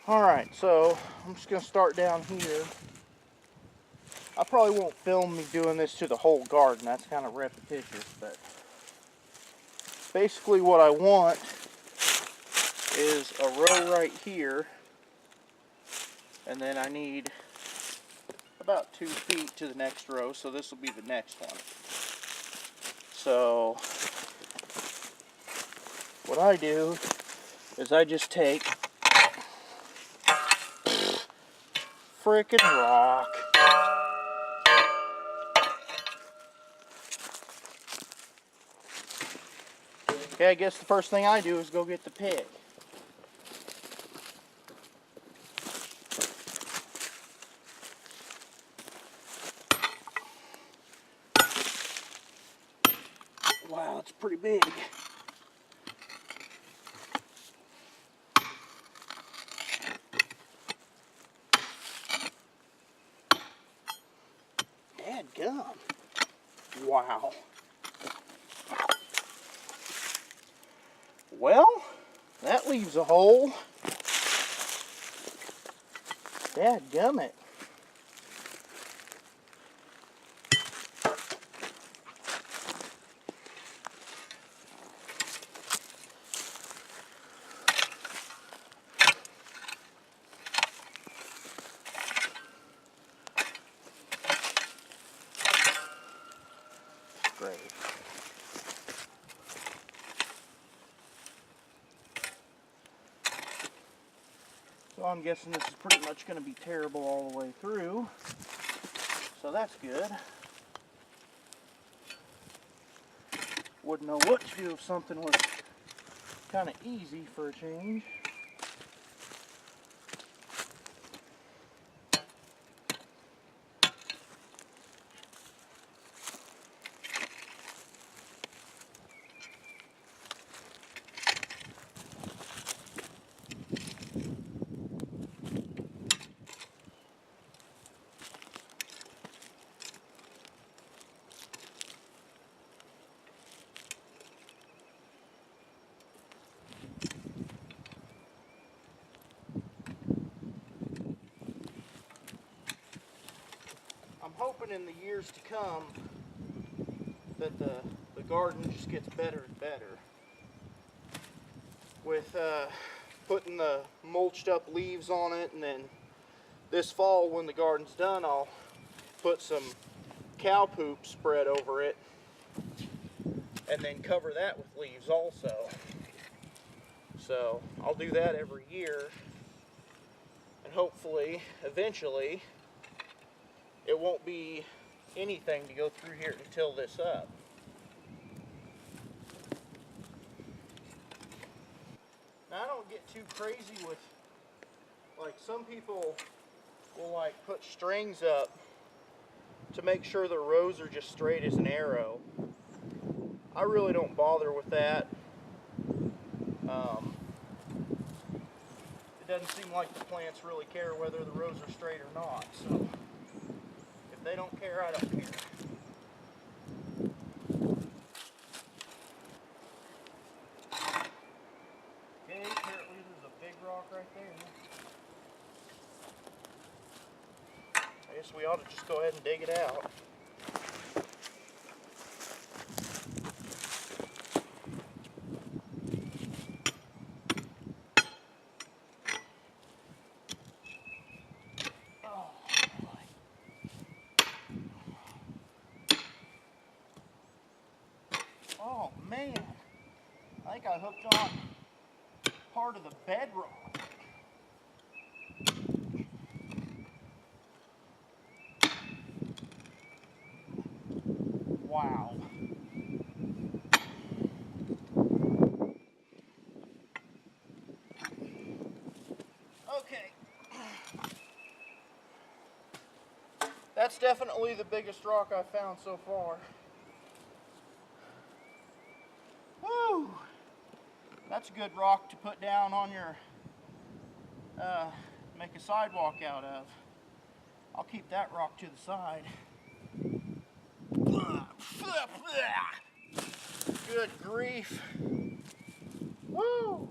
Alright, so I'm just going to start down here. I probably won't film me doing this to the whole garden. That's kind of repetitious, but basically what I want is a row right here, and then I need about 2 feet to the next row, so this will be the next one. So what I do is I just take frickin' rock. Okay, I guess the first thing I do is go get the pig. Wow, it's pretty big. Dadgum. Wow. Well, that leaves a hole. Dadgummit. Great. So I'm guessing this is pretty much going to be terrible all the way through. So that's good. Wouldn't know what to do if something was kind of easy for a change. I'm hoping in the years to come that the garden just gets better and better. With putting the mulched up leaves on it, and then this fall when the garden's done I'll put some cow poop spread over it and then cover that with leaves also. So I'll do that every year, and hopefully eventually it won't be anything to go through here to till this up. Now I don't get too crazy with, like, some people will like put strings up to make sure the rows are just straight as an arrow. I really don't bother with that. It doesn't seem like the plants really care whether the rows are straight or not. So if they don't care, I don't care. Okay, apparently there's a big rock right there. I guess we ought to just go ahead and dig it out. Oh man, I think I hooked on part of the bedrock. Wow. Okay. That's definitely the biggest rock I've found so far. Woo! That's a good rock to put down on your, make a sidewalk out of. I'll keep that rock to the side. Good grief. Woo!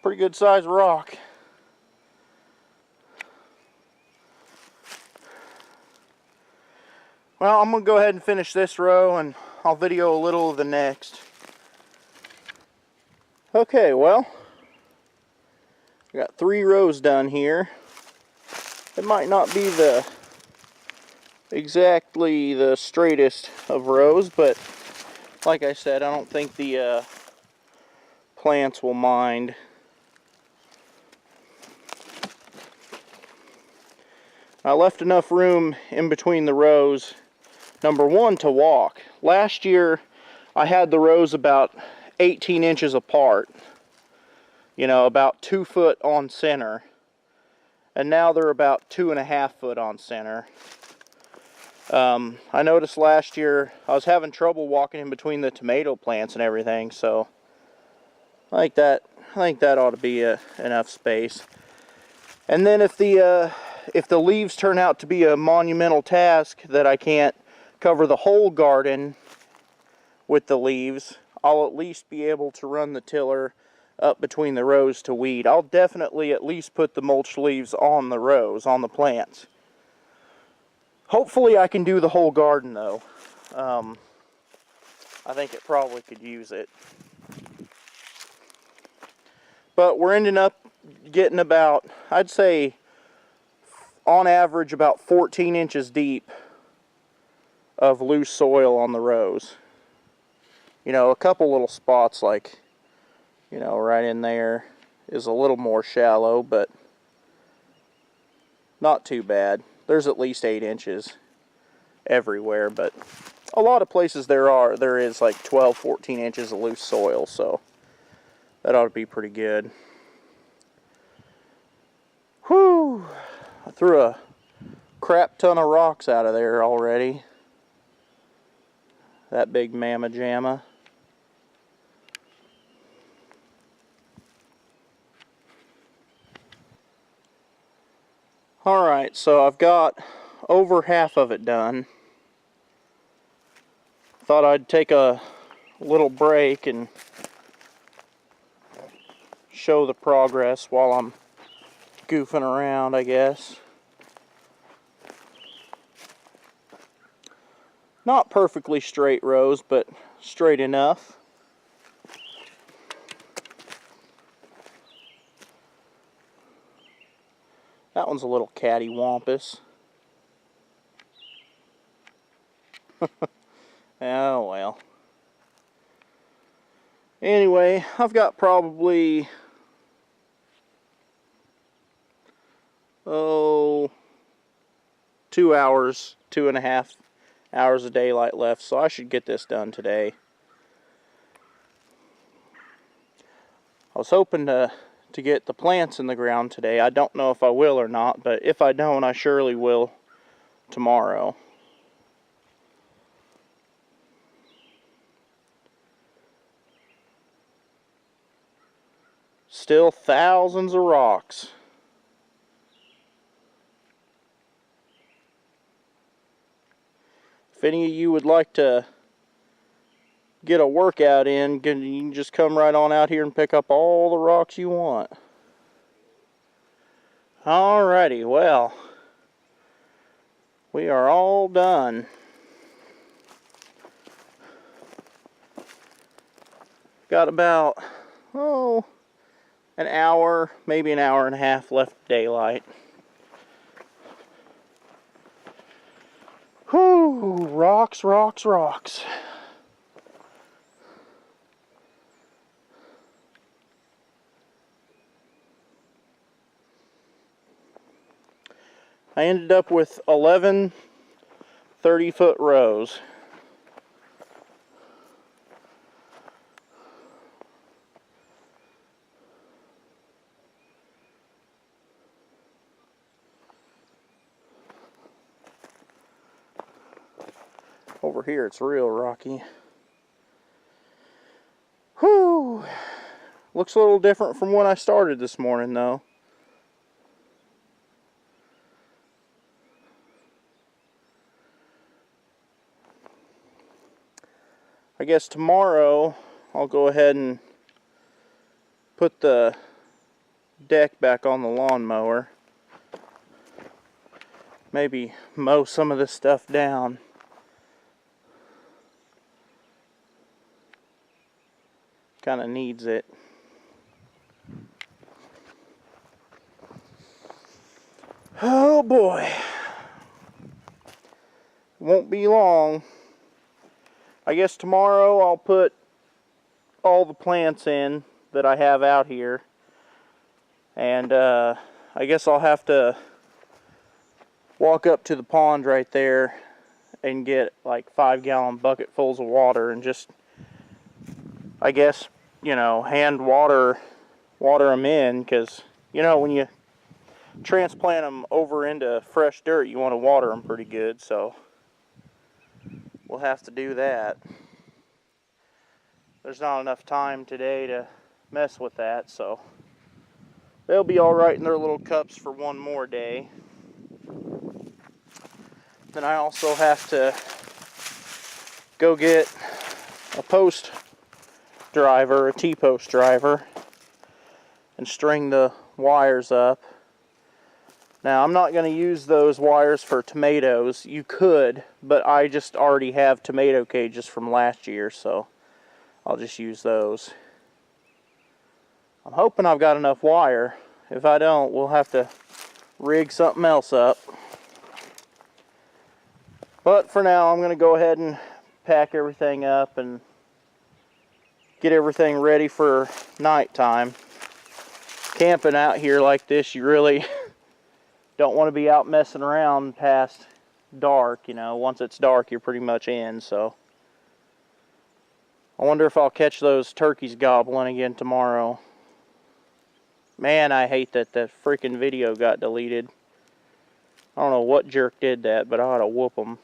Pretty good size rock. Well, I'm going to go ahead and finish this row and I'll video a little of the next. Okay, well, I got 3 rows done here. It might not be exactly the straightest of rows, but like I said, I don't think the plants will mind. I left enough room in between the rows, number one, to walk. Last year I had the rows about 18 inches apart, you know, about 2 foot on center, and now they're about 2.5 foot on center. I noticed last year I was having trouble walking in between the tomato plants and everything, so I think that ought to be enough space. And then if the leaves turn out to be a monumental task that I can't cover the whole garden with the leaves, I'll at least be able to run the tiller up between the rows to weed. I'll definitely at least put the mulch leaves on the rows, on the plants. Hopefully I can do the whole garden though. I think it probably could use it. But we're ending up getting about, I'd say, on average about 14 inches deep of loose soil on the rows. You know, a couple little spots like, you know, right in there is a little more shallow, but not too bad. There's at least 8 inches everywhere, but a lot of places there is like 12, 14 inches of loose soil, so that ought to be pretty good. Whew! I threw a crap ton of rocks out of there already. That big mamma jamma. Alright, so I've got over half of it done. Thought I'd take a little break and show the progress while I'm goofing around, I guess. Not perfectly straight rows, but straight enough. That one's a little cattywampus. Oh well. Anyway, I've got probably 2 hours, 2.5 hours of daylight left, so I should get this done today. I was hoping to get the plants in the ground today. I don't know if I will or not, but if I don't, I surely will tomorrow. Still thousands of rocks. If any of you would like to get a workout in, you can just come right on out here and pick up all the rocks you want. Alrighty, well, we are all done. Got about, an hour, maybe an hour and a half left of daylight. Whew, rocks, rocks, rocks. I ended up with 11 30-foot rows. Over here it's real rocky. Whew! Looks a little different from when I started this morning though. I guess tomorrow I'll go ahead and put the deck back on the lawnmower. Maybe mow some of this stuff down. Kind of needs it. Oh boy. Won't be long. I guess tomorrow I'll put all the plants in that I have out here. And I guess I'll have to walk up to the pond right there and get like 5-gallon bucketfuls of water and just, I guess, you know, hand water them in, because, you know, when you transplant them over into fresh dirt, you want to water them pretty good, so we'll have to do that. There's not enough time today to mess with that, so they'll be alright in their little cups for one more day. Then I also have to go get a post driver, a T-post driver, and string the wires up. Now, I'm not going to use those wires for tomatoes. You could, but I just already have tomato cages from last year, so I'll just use those. I'm hoping I've got enough wire. If I don't, we'll have to rig something else up. But for now, I'm going to go ahead and pack everything up and get everything ready for nighttime. Camping out here like this, you really don't want to be out messing around past dark. You know, once it's dark, you're pretty much in. So I wonder if I'll catch those turkeys gobbling again tomorrow. Man, I hate that the freaking video got deleted. I don't know what jerk did that, but I ought to whoop them.